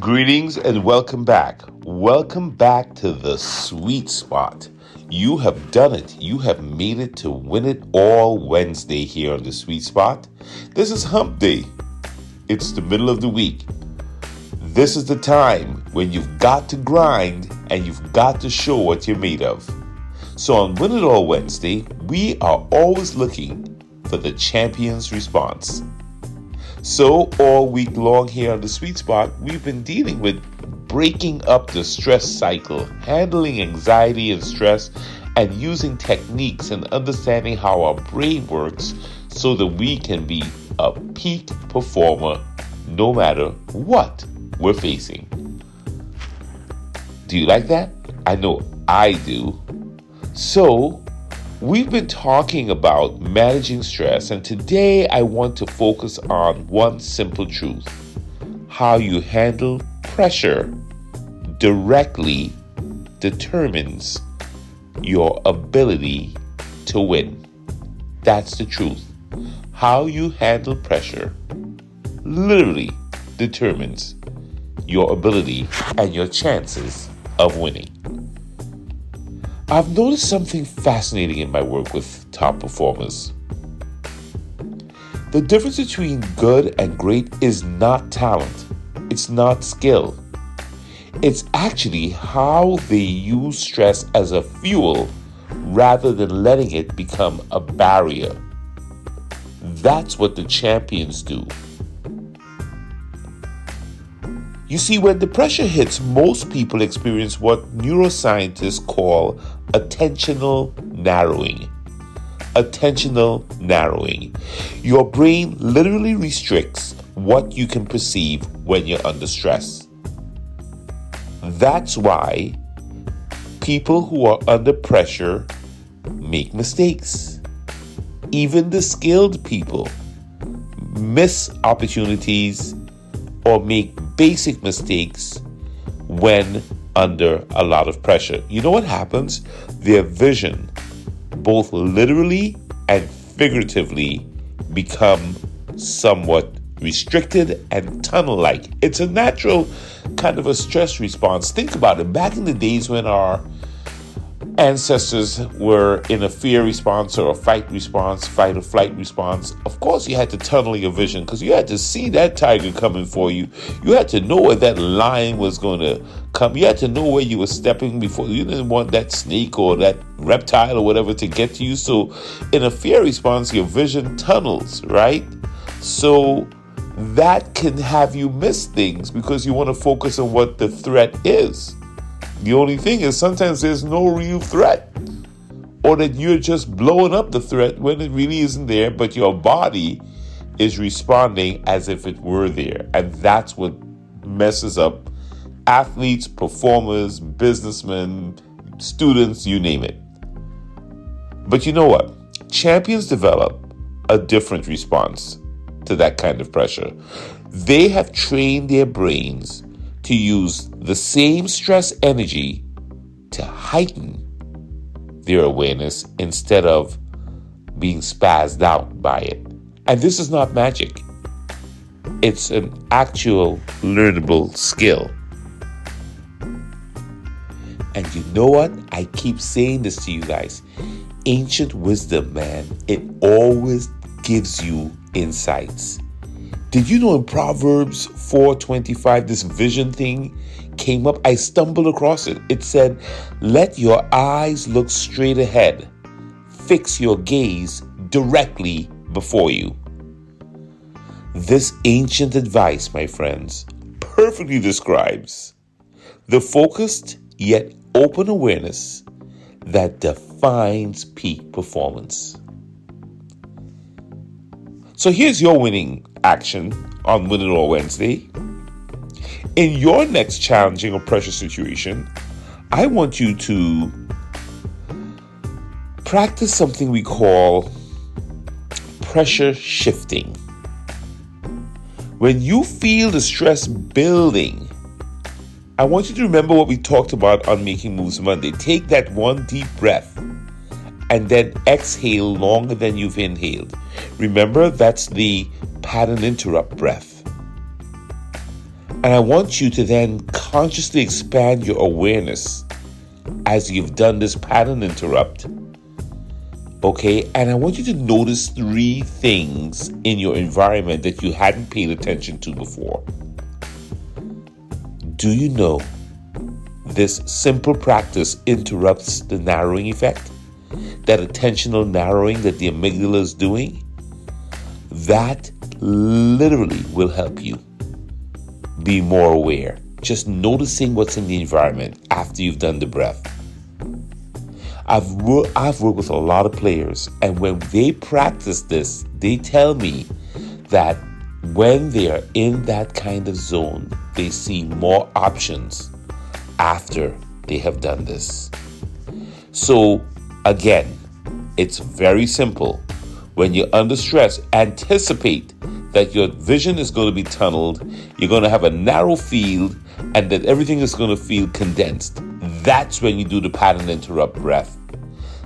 Greetings and welcome back. Welcome back to the sweet spot. You have done it. You have made it to Win It All Wednesday here on the sweet spot. This is Hump Day. It's the middle of the week. This is the time when you've got to grind and you've got to show what you're made of. So on Win It All Wednesday, we are always looking for the champion's response. So all week long here on the sweet spot, we've been dealing with breaking up the stress cycle, handling anxiety and stress, and using techniques and understanding how our brain works so that we can be a peak performer no matter what we're facing. Do you like that? I know I do. So, we've been talking about managing stress, and today I want to focus on one simple truth. How you handle pressure directly determines your ability to win. That's the truth. How you handle pressure literally determines your ability and your chances of winning. I've noticed something fascinating in my work with top performers. The difference between good and great is not talent. It's not skill. It's actually how they use stress as a fuel rather than letting it become a barrier. That's what the champions do. You see, when the pressure hits, most people experience what neuroscientists call attentional narrowing. Attentional narrowing. Your brain literally restricts what you can perceive when you're under stress. That's why people who are under pressure make mistakes. Even the skilled people miss opportunities or make basic mistakes when under a lot of pressure. You know what happens? Their vision, both literally and figuratively, become somewhat restricted and tunnel-like. It's a natural kind of a stress response. Think about it. Back in the days when our ancestors were in a fear response or a fight response, fight or flight response, of course you had to tunnel your vision because you had to see that tiger coming for you. You had to know where that lion was going to come. You had to know where you were stepping before. You didn't want that snake or that reptile or whatever to get to you. So in a fear response, your vision tunnels, right? So that can have you miss things because you want to focus on what the threat is. The only thing is sometimes there's no real threat, or that you're just blowing up the threat when it really isn't there, but your body is responding as if it were there. And that's what messes up athletes, performers, businessmen, students, you name it. But you know what? Champions develop a different response to that kind of pressure. They have trained their brains to use the same stress energy to heighten their awareness instead of being spazzed out by it. And this is not magic. It's an actual learnable skill. And you know what? I keep saying this to you guys. Ancient wisdom, man, it always gives you insights. Did you know in Proverbs 4:25, this vision thing came up? I stumbled across it. It said, "Let your eyes look straight ahead. Fix your gaze directly before you." This ancient advice, my friends, perfectly describes the focused yet open awareness that defines peak performance. So here's your winning action on Win It All Wednesday. In your next challenging or pressure situation, I want you to practice something we call pressure shifting. When you feel the stress building, I want you to remember what we talked about on Making Moves Monday. Take that one deep breath and then exhale longer than you've inhaled. Remember, that's the pattern interrupt breath. And I want you to then consciously expand your awareness as you've done this pattern interrupt. Okay, and I want you to notice 3 things in your environment that you hadn't paid attention to before. Do you know this simple practice interrupts the narrowing effect? That attentional narrowing that the amygdala is doing? That literally will help you be more aware. Just noticing what's in the environment after you've done the breath. I've worked with a lot of players, and when they practice this, they tell me that when they are in that kind of zone, they see more options after they have done this. So again, it's very simple. When you're under stress, anticipate that your vision is going to be tunneled, you're going to have a narrow field, and that everything is going to feel condensed. That's when you do the pattern interrupt breath.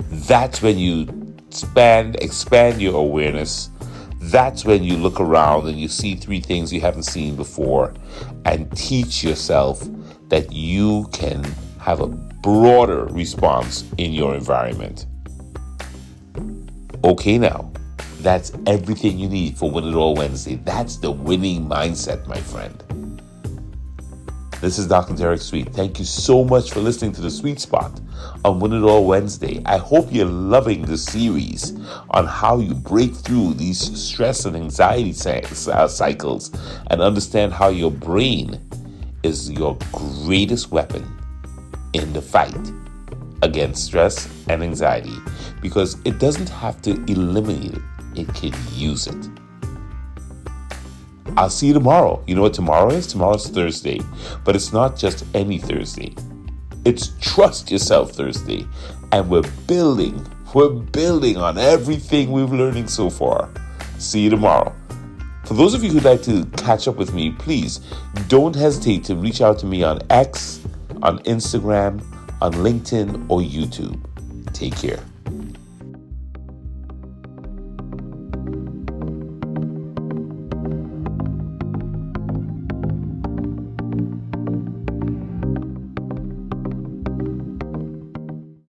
That's when you expand your awareness. That's when you look around and you see 3 things you haven't seen before, and teach yourself that you can have a broader response in your environment. Okay, now, that's everything you need for Win It All Wednesday. That's the winning mindset, my friend. This is Dr. Derek Sweet. Thank you so much for listening to The Sweet Spot on Win It All Wednesday. I hope you're loving the series on how you break through these stress and anxiety cycles and understand how your brain is your greatest weapon in the fight against stress and anxiety, because it doesn't have to eliminate it, it can use it. I'll see you tomorrow. You know what tomorrow is? Tomorrow's Thursday. But it's not just any Thursday. It's Trust Yourself Thursday. And we're building on everything we've learning so far. See you tomorrow. For those of you who'd like to catch up with me, please don't hesitate to reach out to me on X, on Instagram, on LinkedIn, or YouTube. Take care.